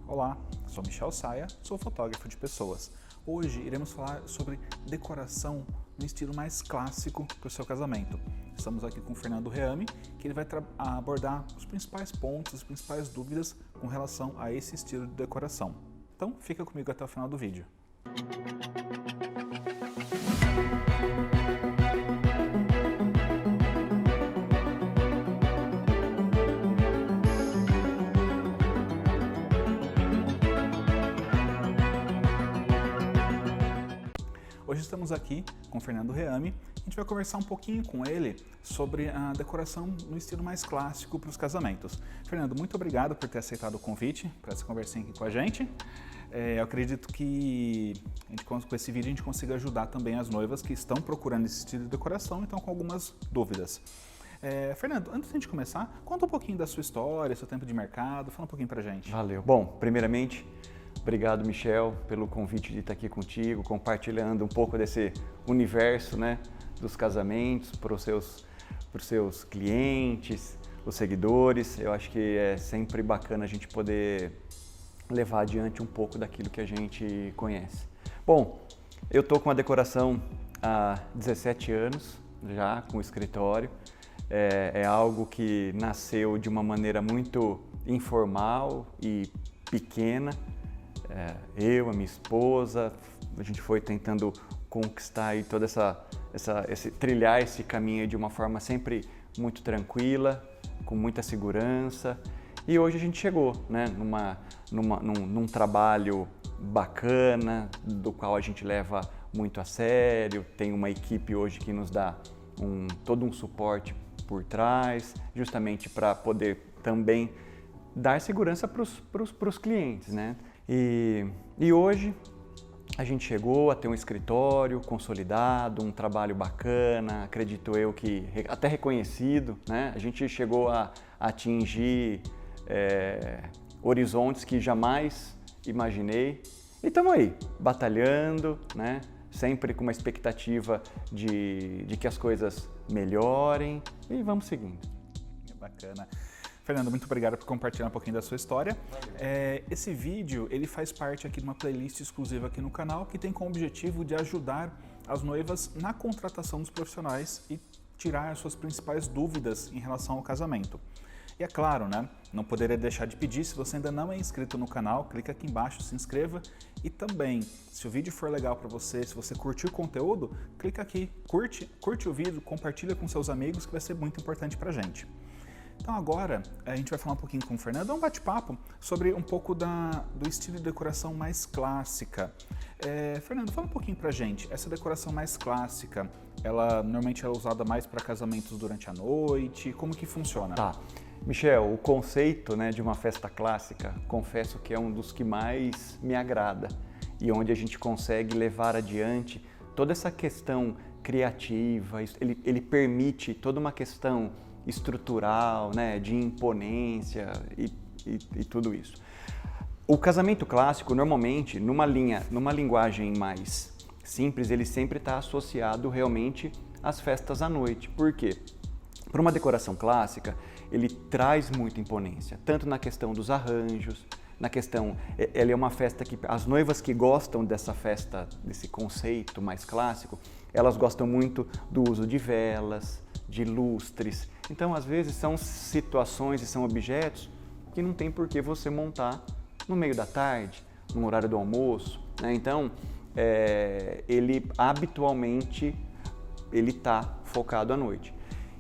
Olá, sou Michel Saia, sou fotógrafo de pessoas. Hoje iremos falar sobre decoração no estilo mais clássico para o seu casamento. Estamos aqui com o Fernando Reame, que ele vai abordar os principais pontos, as principais dúvidas com relação a esse estilo de decoração. Então fica comigo até o final do vídeo. Hoje estamos aqui com o Fernando Reame. A gente vai conversar um pouquinho com ele sobre a decoração no estilo mais clássico para os casamentos. Fernando, muito obrigado por ter aceitado o convite para essa conversinha aqui com a gente. Eu acredito que com esse vídeo a gente consiga ajudar também as noivas que estão procurando esse estilo de decoração e estão com algumas dúvidas. Fernando, antes de a gente começar, conta um pouquinho da sua história, seu tempo de mercado, fala um pouquinho pra gente. Valeu. Bom, primeiramente, obrigado, Michel, pelo convite de estar aqui contigo, compartilhando um pouco desse universo, né, dos casamentos para os seus clientes, os seguidores. Eu acho que é sempre bacana a gente poder levar adiante um pouco daquilo que a gente conhece. Bom, eu estou com a decoração há 17 anos, já com o escritório. É algo que nasceu de uma maneira muito informal e pequena. Eu, a minha esposa, a gente foi tentando conquistar aí toda trilhar esse caminho de uma forma sempre muito tranquila, com muita segurança. E hoje a gente chegou, né, num trabalho bacana, do qual a gente leva muito a sério. Tem uma equipe hoje que nos dá todo um suporte por trás, justamente para poder também dar segurança para os clientes, né? E hoje a gente chegou a ter um escritório consolidado, um trabalho bacana, acredito eu que até reconhecido, né? A gente chegou a atingir horizontes que jamais imaginei e estamos aí, batalhando, né? Sempre com uma expectativa de que as coisas melhorem e vamos seguindo. Bacana. Fernando, muito obrigado por compartilhar um pouquinho da sua história. Esse vídeo ele faz parte aqui de uma playlist exclusiva aqui no canal que tem como objetivo de ajudar as noivas na contratação dos profissionais e tirar as suas principais dúvidas em relação ao casamento. E é claro, né? Não poderia deixar de pedir, se você ainda não é inscrito no canal, clica aqui embaixo, se inscreva. E também, se o vídeo for legal para você, se você curtiu o conteúdo, clica aqui, curte o vídeo, compartilha com seus amigos, que vai ser muito importante pra gente. Então agora a gente vai falar um pouquinho com o Fernando, um bate-papo sobre um pouco do estilo de decoração mais clássica. Fernando, fala um pouquinho pra gente, essa decoração mais clássica, ela normalmente é usada mais para casamentos durante a noite, como que funciona? Tá. Michel, o conceito, né, de uma festa clássica, confesso que é um dos que mais me agrada e onde a gente consegue levar adiante toda essa questão criativa, ele permite toda uma questão estrutural, né, de imponência e tudo isso. O casamento clássico, normalmente, numa linguagem mais simples, ele sempre está associado realmente às festas à noite. Por quê? Para uma decoração clássica, ele traz muita imponência, tanto na questão dos arranjos, na questão, ela é uma festa que as noivas que gostam dessa festa, desse conceito mais clássico, elas gostam muito do uso de velas, de lustres. Então, às vezes, são situações e são objetos que não tem por que você montar no meio da tarde, no horário do almoço, né? Então, ele habitualmente está focado à noite.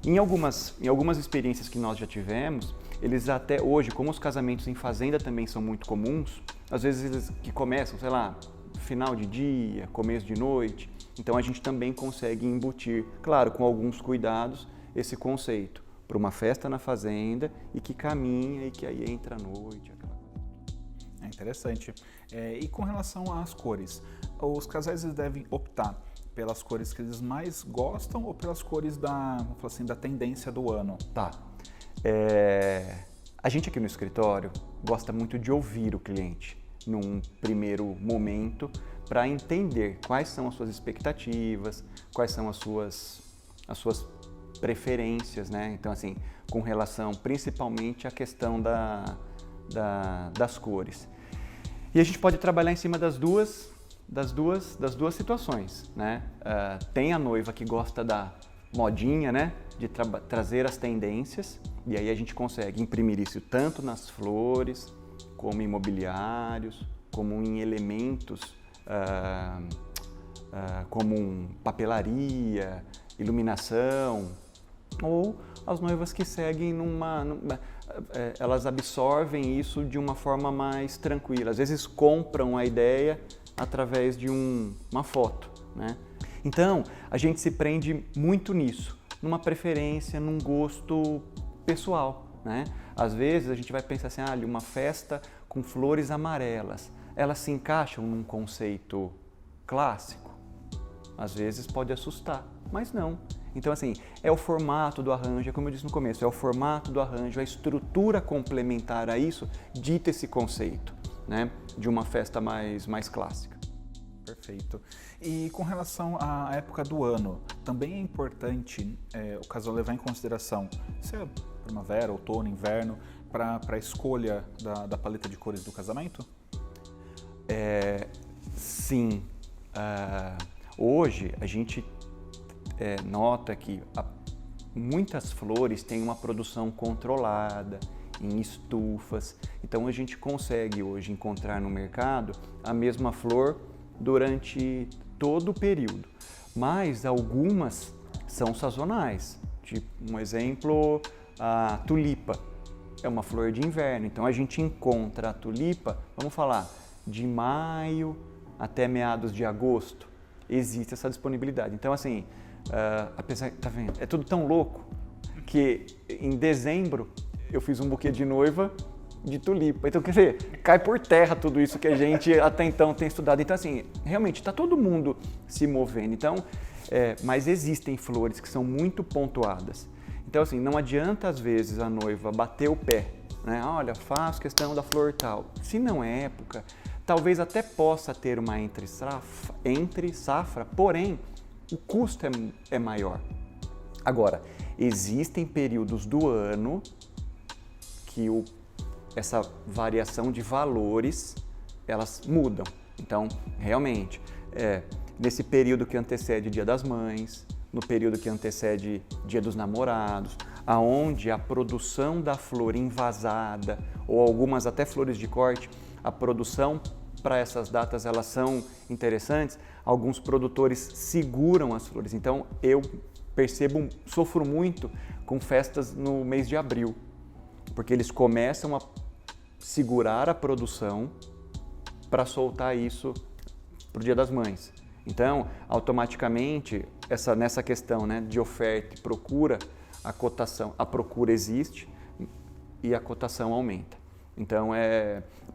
Em algumas experiências que nós já tivemos, eles até hoje, como os casamentos em fazenda também são muito comuns, às vezes eles que começam, sei lá, final de dia, começo de noite, então a gente também consegue embutir, claro, com alguns cuidados, esse conceito para uma festa na fazenda e que caminha e que aí entra a noite. É interessante. E com relação às cores, os casais eles devem optar pelas cores que eles mais gostam ou pelas cores vamos falar assim, da tendência do ano? Tá. A gente aqui no escritório gosta muito de ouvir o cliente num primeiro momento para entender quais são as suas expectativas, quais são as suas preferências, né? Então, assim, com relação principalmente à questão das cores. E a gente pode trabalhar em cima das duas situações, né? Tem a noiva que gosta da modinha, né? De trazer as tendências, e aí a gente consegue imprimir isso tanto nas flores, como em mobiliários, como em elementos como papelaria, iluminação, ou as noivas que seguem elas absorvem isso de uma forma mais tranquila. Às vezes compram a ideia através de uma foto, né? Então, a gente se prende muito nisso, numa preferência, num gosto pessoal, né? Às vezes a gente vai pensar assim, uma festa com flores amarelas, elas se encaixam num conceito clássico? Às vezes pode assustar, mas não. Então, assim, é o formato do arranjo, como eu disse no começo, é o formato do arranjo, a estrutura complementar a isso dita esse conceito, né, de uma festa mais clássica. Perfeito. E com relação à época do ano, também é importante o casal levar em consideração se é primavera, outono, inverno, para a escolha da paleta de cores do casamento? Sim. Hoje a gente nota que muitas flores têm uma produção controlada em estufas, então a gente consegue hoje encontrar no mercado a mesma flor durante todo o período, mas algumas são sazonais. Tipo, um exemplo, a tulipa é uma flor de inverno, então a gente encontra a tulipa, vamos falar, de maio até meados de agosto, existe essa disponibilidade. Então, assim, apesar, tá vendo? É tudo tão louco que em dezembro eu fiz um buquê de noiva de tulipa. Então, quer dizer, cai por terra tudo isso que a gente até então tem estudado. Então, assim, realmente está todo mundo se movendo. Então, mas existem flores que são muito pontuadas. Então, assim, não adianta às vezes a noiva bater o pé, né? Olha, faço questão da flor tal. Se não é época, talvez até possa ter uma entre safra, porém o custo é maior. Agora, existem períodos do ano que essa variação de valores, elas mudam. Então, realmente, nesse período que antecede Dia das Mães, no período que antecede Dia dos Namorados, aonde a produção da flor envasada, ou algumas até flores de corte, a produção para essas datas elas são interessantes, alguns produtores seguram as flores. Então eu sofro muito com festas no mês de abril, porque eles começam a segurar a produção para soltar isso para o Dia das Mães. Então, automaticamente, nessa questão, né, de oferta e procura, a procura existe e a cotação aumenta. Então,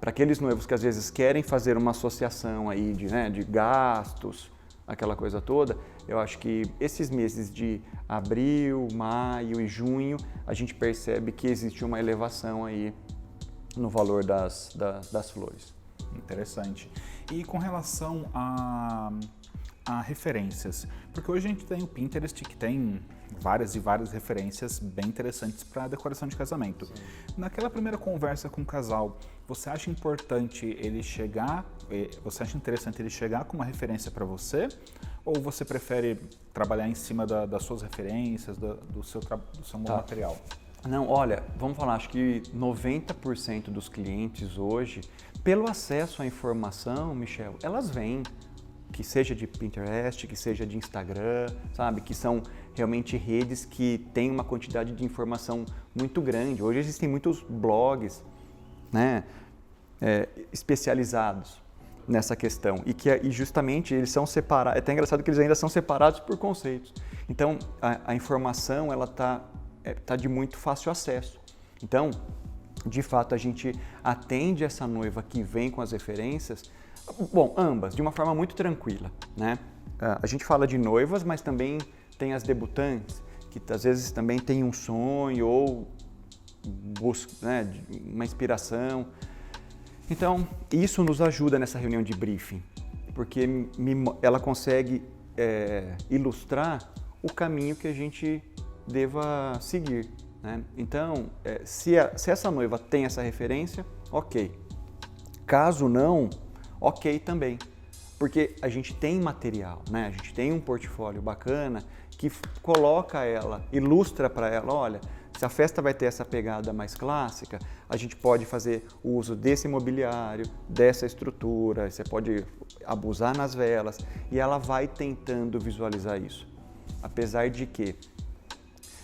para aqueles noivos que às vezes querem fazer uma associação aí de gastos, aquela coisa toda, eu acho que esses meses de abril, maio e junho, a gente percebe que existe uma elevação aí no valor das flores. Interessante. E com relação a referências, porque hoje a gente tem o Pinterest que tem várias e várias referências bem interessantes para decoração de casamento. Sim. Naquela primeira conversa com o casal, você acha interessante ele chegar com uma referência para você, ou você prefere trabalhar em cima das suas referências, do seu material? Não, olha, vamos falar, acho que 90% dos clientes hoje, pelo acesso à informação, Michel, elas vêm, que seja de Pinterest, que seja de Instagram, sabe? Que são realmente redes que têm uma quantidade de informação muito grande. Hoje existem muitos blogs, né, especializados nessa questão e justamente eles são separados. É até engraçado que eles ainda são separados por conceitos. Então, a informação ela tá de muito fácil acesso. Então, de fato, a gente atende essa noiva que vem com as referências, bom, ambas, de uma forma muito tranquila, né? A gente fala de noivas, mas também tem as debutantes, que às vezes também tem um sonho ou busca, né, uma inspiração. Então, isso nos ajuda nessa reunião de briefing, porque ela consegue ilustrar o caminho que a gente deva seguir, né? Então, se essa noiva tem essa referência, ok. Caso não, ok também, porque a gente tem material, né? A gente tem um portfólio bacana que coloca ela, ilustra para ela, olha, se a festa vai ter essa pegada mais clássica, a gente pode fazer o uso desse mobiliário, dessa estrutura, você pode abusar nas velas, e ela vai tentando visualizar isso. Apesar de que,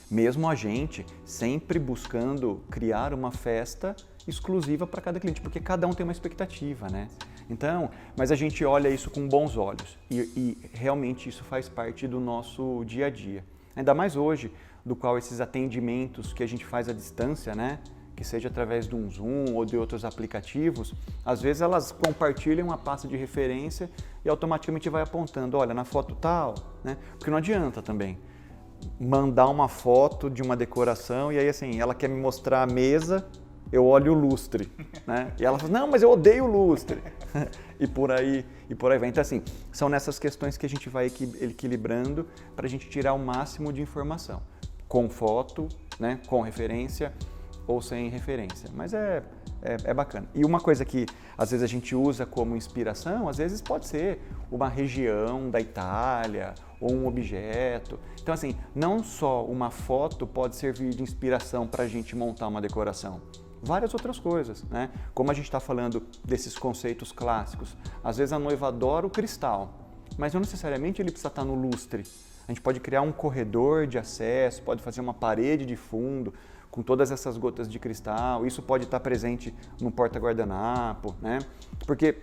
mesmo a gente sempre buscando criar uma festa exclusiva para cada cliente, porque cada um tem uma expectativa, né? Então, mas a gente olha isso com bons olhos e realmente isso faz parte do nosso dia a dia. Ainda mais hoje, do qual esses atendimentos que a gente faz à distância, né? Que seja através de um Zoom ou de outros aplicativos, às vezes elas compartilham uma pasta de referência e automaticamente vai apontando, olha, na foto tal, né? Porque não adianta também mandar uma foto de uma decoração e aí assim, ela quer me mostrar a mesa, eu olho o lustre, né? E ela fala, não, mas eu odeio o lustre. e por aí vai. Então assim, são nessas questões que a gente vai equilibrando para a gente tirar o máximo de informação, com foto, né? Com referência ou sem referência, mas é bacana. E uma coisa que às vezes a gente usa como inspiração, às vezes pode ser uma região da Itália ou um objeto. Então assim, não só uma foto pode servir de inspiração para a gente montar uma decoração, várias outras coisas, né? Como a gente está falando desses conceitos clássicos, às vezes a noiva adora o cristal, mas não necessariamente ele precisa estar no lustre. A gente pode criar um corredor de acesso, pode fazer uma parede de fundo, com todas essas gotas de cristal, isso pode estar presente no porta-guardanapo, né? Porque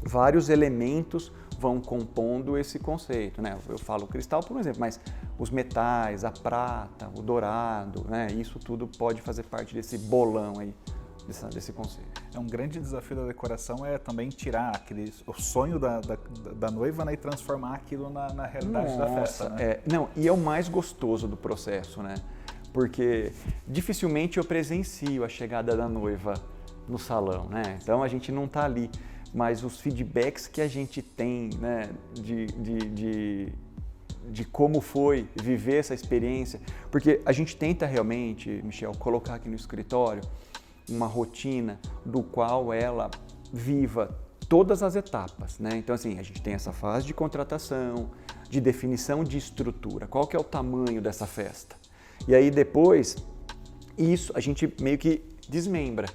vários elementos vão compondo esse conceito, né? Eu falo cristal por um exemplo, mas os metais, a prata, o dourado, né? Isso tudo pode fazer parte desse bolão aí, desse conceito. É um grande desafio da decoração é também tirar o sonho da noiva, né, e transformar aquilo na realidade da festa, né? E é o mais gostoso do processo, né? Porque dificilmente eu presencio a chegada da noiva no salão, né? Então a gente não está ali, mas os feedbacks que a gente tem, né, de como foi viver essa experiência, porque a gente tenta realmente, Michel, colocar aqui no escritório uma rotina do qual ela viva todas as etapas, né? Então assim, a gente tem essa fase de contratação, de definição de estrutura, qual que é o tamanho dessa festa? E aí depois, isso a gente meio que desmembra.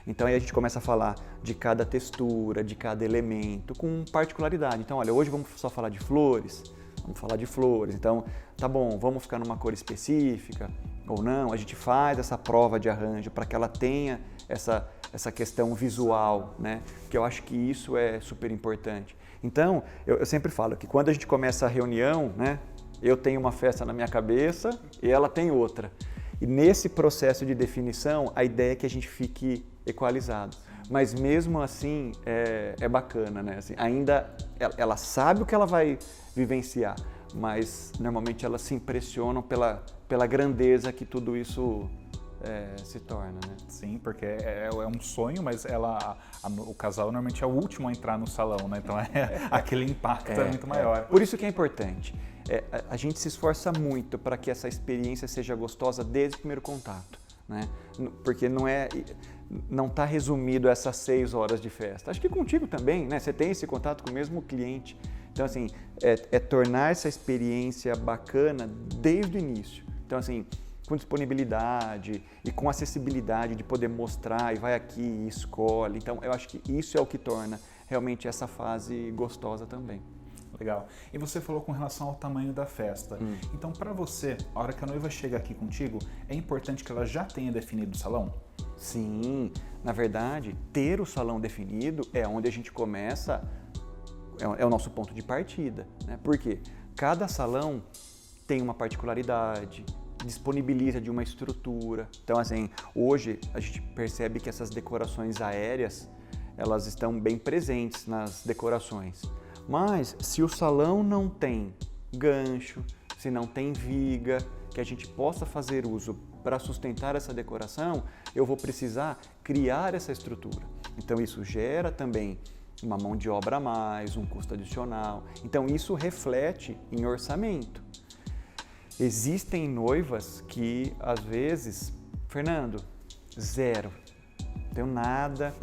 Então aí a gente começa a falar de cada textura, de cada elemento, com particularidade. Então olha, hoje vamos só falar de flores, vamos falar de flores. Então, tá bom, vamos ficar numa cor específica ou não. A gente faz essa prova de arranjo para que ela tenha essa questão visual, né? Que eu acho que isso é super importante. Então, eu sempre falo que quando a gente começa a reunião, né? Eu tenho uma festa na minha cabeça e ela tem outra. E nesse processo de definição, a ideia é que a gente fique equalizado. Mas mesmo assim, é bacana, né? Assim, ainda ela sabe o que ela vai vivenciar, mas normalmente elas se impressionam pela grandeza que tudo isso se torna, né? Sim, porque é um sonho, mas o casal normalmente é o último a entrar no salão, né? Então aquele impacto é muito maior. Por isso que é importante. A gente se esforça muito para que essa experiência seja gostosa desde o primeiro contato, né? Porque não está resumido a essas 6 horas de festa. Acho que contigo também, né? Você tem esse contato com o mesmo cliente. Então, assim, tornar essa experiência bacana desde o início. Então, assim, com disponibilidade e com acessibilidade de poder mostrar e vai aqui e escolhe. Então, eu acho que isso é o que torna realmente essa fase gostosa também. Legal. E você falou com relação ao tamanho da festa. Então, para você, a hora que a noiva chega aqui contigo, é importante que ela já tenha definido o salão? Sim, na verdade, ter o salão definido é onde a gente começa, é o nosso ponto de partida, né? Porque cada salão tem uma particularidade, disponibiliza de uma estrutura. Então, assim, hoje a gente percebe que essas decorações aéreas, elas estão bem presentes nas decorações. Mas se o salão não tem gancho, se não tem viga, que a gente possa fazer uso para sustentar essa decoração, eu vou precisar criar essa estrutura. Então isso gera também uma mão de obra a mais, um custo adicional. Então isso reflete em orçamento. Existem noivas que às vezes, Fernando, zero, não tenho nada,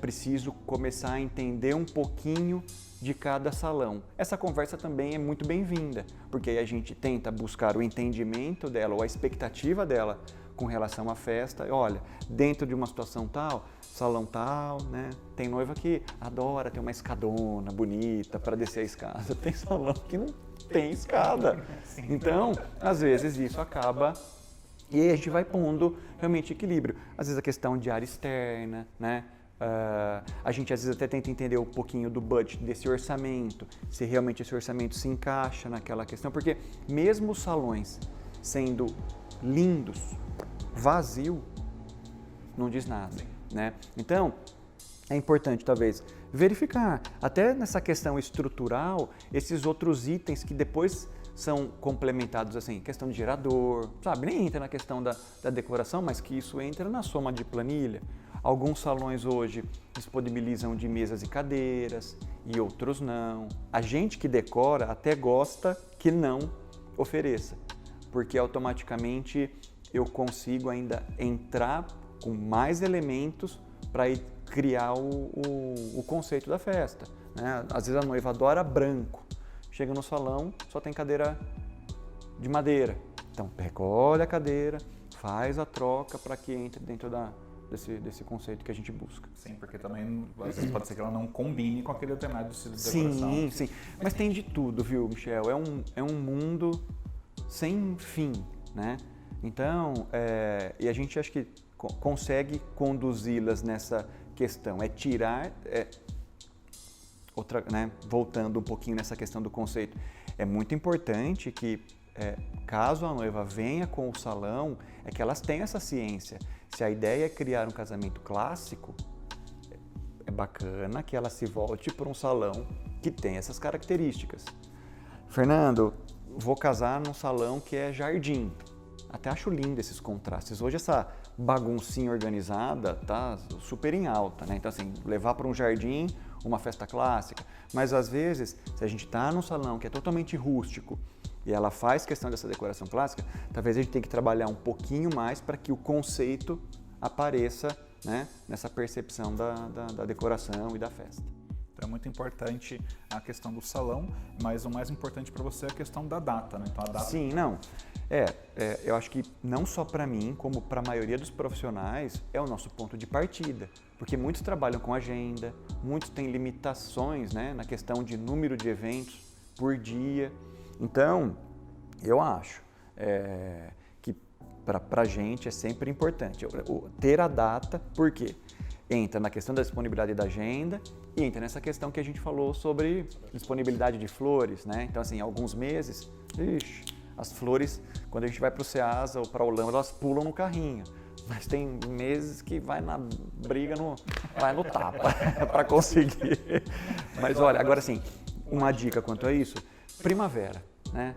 preciso começar a entender um pouquinho de cada salão. Essa conversa também é muito bem-vinda, porque aí a gente tenta buscar o entendimento dela ou a expectativa dela com relação à festa. Olha, dentro de uma situação tal, salão tal, né? Tem noiva que adora ter uma escadona bonita para descer a escada. Tem salão que não tem escada. Então, às vezes isso acaba. E aí a gente vai pondo realmente equilíbrio. Às vezes a questão de área externa, né? A gente às vezes até tenta entender um pouquinho do budget desse orçamento, se realmente esse orçamento se encaixa naquela questão, porque mesmo os salões sendo lindos, vazio, não diz nada, né? Então, é importante talvez verificar, até nessa questão estrutural, esses outros itens que depois são complementados, assim, questão de gerador, sabe? Nem entra na questão da decoração, mas que isso entra na soma de planilha. Alguns salões hoje disponibilizam de mesas e cadeiras e outros não. A gente que decora até gosta que não ofereça, porque automaticamente eu consigo ainda entrar com mais elementos para criar o conceito da festa, né? Às vezes a noiva adora branco, chega no salão, só tem cadeira de madeira. Então, recolhe a cadeira, faz a troca para que entre dentro desse conceito que a gente busca. Sim, porque também às vezes pode ser que ela não combine com aquele determinado estilo de decoração. Sim, sim. Mas tem de tudo, viu, Michel? É um mundo sem fim, né? Então, e a gente acho que consegue conduzi-las nessa questão. Né, voltando um pouquinho nessa questão do conceito, é muito importante que, caso a noiva venha com o salão, é que elas tenham essa ciência. Se a ideia é criar um casamento clássico, é bacana que ela se volte para um salão que tem essas características. Fernando, vou casar num salão que é jardim. Até acho lindo esses contrastes. Hoje essa baguncinha organizada tá super em alta, né? Então assim, levar para um jardim uma festa clássica, mas às vezes, se a gente está num salão que é totalmente rústico e ela faz questão dessa decoração clássica, talvez a gente tenha que trabalhar um pouquinho mais para que o conceito apareça, né, nessa percepção da decoração e da festa. Então é muito importante a questão do salão, mas o mais importante para você é a questão da data, né? Então, a data... Sim, não. Eu acho que não só para mim, como para a maioria dos profissionais, é o nosso ponto de partida. Porque muitos trabalham com agenda, muitos têm limitações, né, na questão de número de eventos por dia. Então, eu acho que para a gente é sempre importante ter a data, porque entra na questão da disponibilidade da agenda e entra nessa questão que a gente falou sobre disponibilidade de flores, né? Então, assim, alguns meses, as flores, quando a gente vai para o Ceasa ou para a Holanda, elas pulam no carrinho. Mas tem meses que vai na briga, vai no tapa para conseguir. Mas olha, agora sim, uma dica quanto a isso, primavera, né?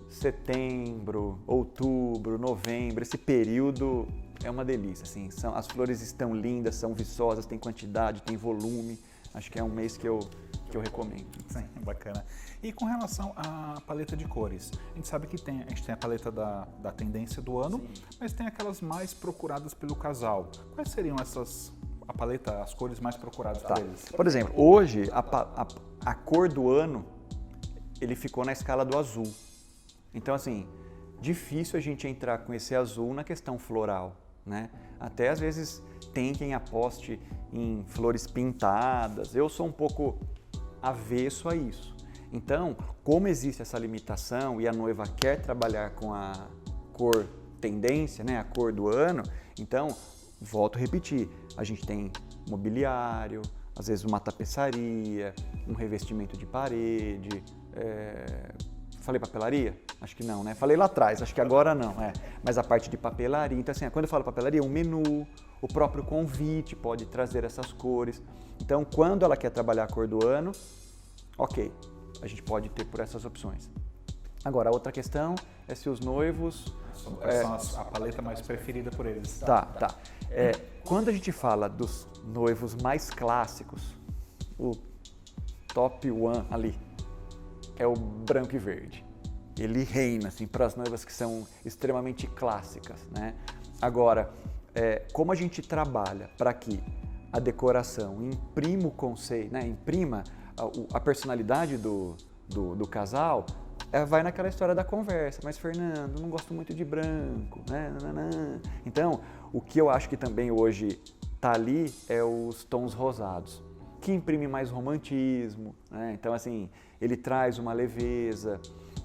Setembro, outubro, novembro, esse período é uma delícia, assim, as flores estão lindas, são viçosas, tem quantidade, tem volume, acho que é um mês que eu recomendo. Sim, bacana. E com relação à paleta de cores, a gente sabe que a gente tem a paleta da tendência do ano, sim, mas tem aquelas mais procuradas pelo casal. Quais seriam as cores mais procuradas por eles? Por exemplo, hoje a cor do ano, ele ficou na escala do azul. Então, assim, difícil a gente entrar com esse azul na questão floral, né? Até às vezes tem quem aposte em flores pintadas. Eu sou um pouco avesso a isso. Então, como existe essa limitação e a noiva quer trabalhar com a cor tendência, né, a cor do ano, então, volto a repetir, a gente tem mobiliário, às vezes uma tapeçaria, um revestimento de parede, falei papelaria? Acho que não, né? Falei lá atrás, acho que agora não, mas a parte de papelaria, então assim, quando eu falo papelaria, um menu, o próprio convite pode trazer essas cores. Então, quando ela quer trabalhar a cor do ano, ok, a gente pode ter por essas opções. Agora, a outra questão é se os noivos... a paleta mais preferida por eles. Tá. Quando a gente fala dos noivos mais clássicos, o top one ali é o branco e verde. Ele reina, assim, para as noivas que são extremamente clássicas, né? Agora, como a gente trabalha para que a decoração, imprima o conceito, né? Imprima a personalidade do casal, vai naquela história da conversa. Mas, Fernando, não gosto muito de branco, né? Então, o que eu acho que também hoje está ali é os tons rosados, que imprime mais romantismo, né? Então, assim, ele traz uma leveza.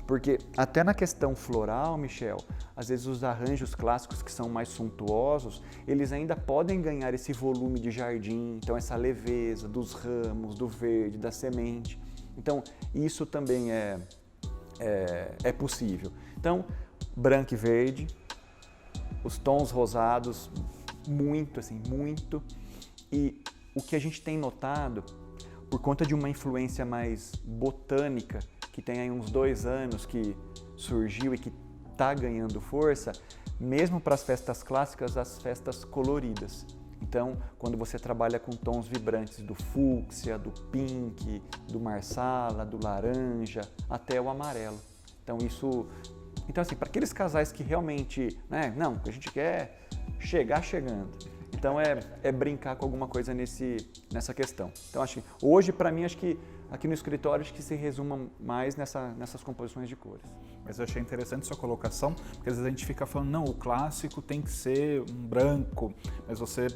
Porque até na questão floral, Michel, às vezes os arranjos clássicos que são mais suntuosos, eles ainda podem ganhar esse volume de jardim, então essa leveza dos ramos, do verde, da semente. Então, isso também é possível. Então, branco e verde, os tons rosados, muito, assim, muito. E o que a gente tem notado, por conta de uma influência mais botânica, que tem aí uns 2 anos que surgiu e que está ganhando força, mesmo para as festas clássicas, as festas coloridas. Então, quando você trabalha com tons vibrantes do fúcsia, do pink, do marsala, do laranja, até o amarelo. Então, assim, para aqueles casais que realmente, né, não, a gente quer chegar chegando. Então, é brincar com alguma coisa nessa questão. Então, acho que hoje, para mim, acho que aqui no escritório, acho que se resuma mais nessas composições de cores. Mas eu achei interessante sua colocação, porque às vezes a gente fica falando, não, o clássico tem que ser um branco, mas você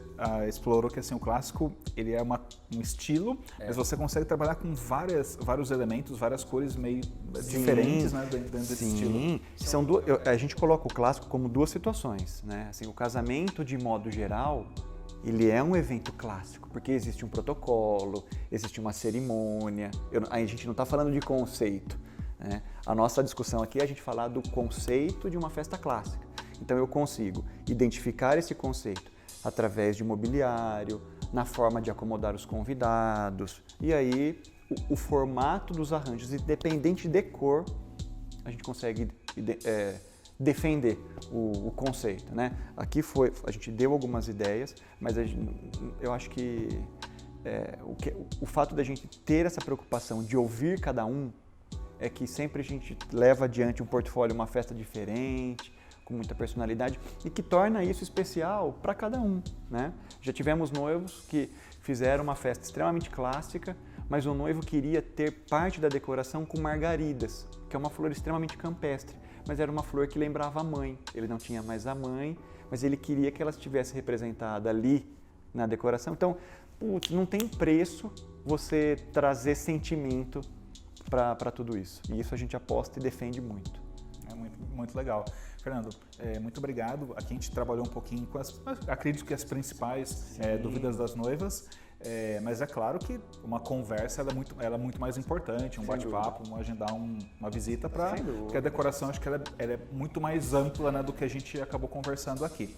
explorou que assim, o clássico ele é um estilo, mas você consegue trabalhar com vários elementos, várias cores meio diferentes, né, dentro desse estilo. Sim, a gente coloca o clássico como 2 situações, né? Assim, o casamento, de modo geral, ele é um evento clássico, porque existe um protocolo, existe uma cerimônia, a gente não está falando de conceito, né? A nossa discussão aqui é a gente falar do conceito de uma festa clássica. Então eu consigo identificar esse conceito através de mobiliário, na forma de acomodar os convidados, e aí o formato dos arranjos, independente de cor, a gente consegue defender o conceito, né? Aqui a gente deu algumas ideias, mas eu acho que o fato da gente ter essa preocupação de ouvir cada um é que sempre a gente leva adiante um portfólio, uma festa diferente, com muita personalidade e que torna isso especial para cada um, né? Já tivemos noivos que fizeram uma festa extremamente clássica, mas o noivo queria ter parte da decoração com margaridas, que é uma flor extremamente campestre, mas era uma flor que lembrava a mãe. Ele não tinha mais a mãe, mas ele queria que ela estivesse representada ali na decoração. Então, não tem preço você trazer sentimento para tudo isso. E isso a gente aposta e defende muito. É muito legal. Fernando, muito obrigado. Aqui a gente trabalhou um pouquinho com acredito que as principais dúvidas das noivas. Mas é claro que uma conversa ela é muito mais importante, um bate-papo, agendar uma visita, porque a decoração acho que ela é muito mais ampla, né, do que a gente acabou conversando aqui.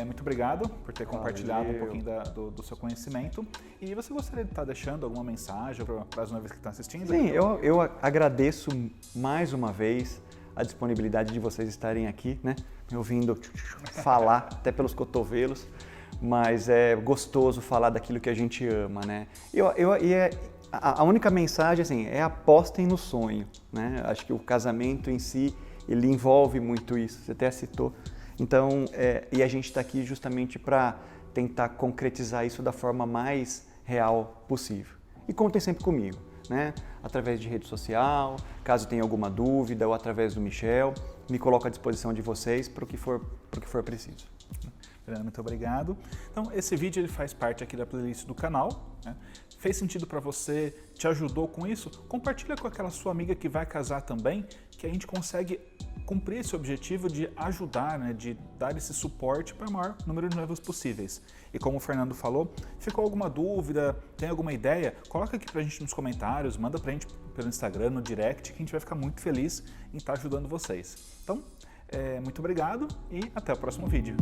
Muito obrigado por ter compartilhado um pouquinho do seu conhecimento. E você gostaria de estar deixando alguma mensagem para as noivas que estão assistindo? Sim, eu agradeço mais uma vez a disponibilidade de vocês estarem aqui, né, me ouvindo falar até pelos cotovelos. Mas é gostoso falar daquilo que a gente ama, né? A única mensagem, assim, apostem no sonho, né? Acho que o casamento em si, ele envolve muito isso, você até citou. Então, e a gente está aqui justamente para tentar concretizar isso da forma mais real possível. E contem sempre comigo, né? Através de rede social, caso tenha alguma dúvida, ou através do Michel, me coloco à disposição de vocês para o que for preciso. Muito obrigado. Então, esse vídeo ele faz parte aqui da playlist do canal, né? Fez sentido para você? Te ajudou com isso? Compartilha com aquela sua amiga que vai casar também, que a gente consegue cumprir esse objetivo de ajudar, né? De dar esse suporte para o maior número de noivos possíveis. E como o Fernando falou, ficou alguma dúvida, tem alguma ideia? Coloca aqui para a gente nos comentários, manda para a gente pelo Instagram, no direct, que a gente vai ficar muito feliz em estar ajudando vocês. Então, muito obrigado e até o próximo vídeo.